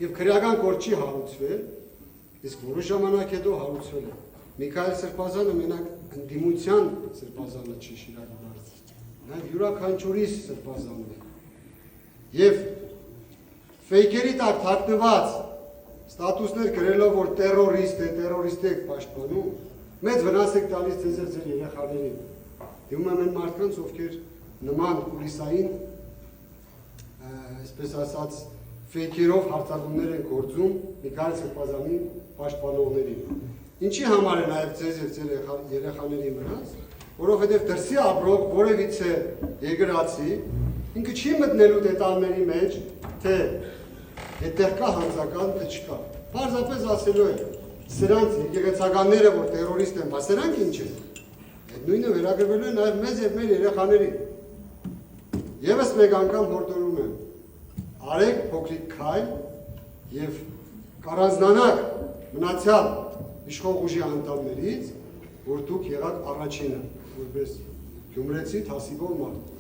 եւ քրեական գործ չի հարուցվել, իսկ որոշ ժամանակ հետո հարուցվել է։ Միքայել Սրբազանը մենակ ընդդիմության Սրբազանը չի Շիրակի դարձել, նաեւ յուրաքանչյուրի Սրբազանն է։ Եվ ֆեյքերի տակ թաքնված ստատուսներ գրելով, որ terrorist եք պաշտպանում, մեծ վնաս եք տալիս ձեր երեխաներին։ Դիմում եմ այն մարդկանց, ովքեր նման կուլիսային, այսպես ասած, ֆեյքերով հարձակումներ են գործում Միքայել Սրբազանի պաշտպանողներին։ Ինչի համար է նաև ձեզ եւ ձեր երեխաների վնաս, որովհետեւ դրսի ապրող որևիցե երկրացի ինքը չի մտնելու դետալների մեջ, թե այդտեղ կա հանցական, թե չկա։ Պարզապես ասելու է, սրանց եկեղեցականները, որ terrorist են, բա սրանք ինչ են։ Այդ նույնը վերագրվելու է նաև մեզ եւ մեր երեխաներին։ Եվս մեկ անգամ հորդորում եմ, արեք փոքրիկ քայլ եւ կառանձնանաք մնացյալ իշխող ուժի անդամներից, որ դուք եղաք առաջինը, որպես գյումրեցի թասիբով մարդ։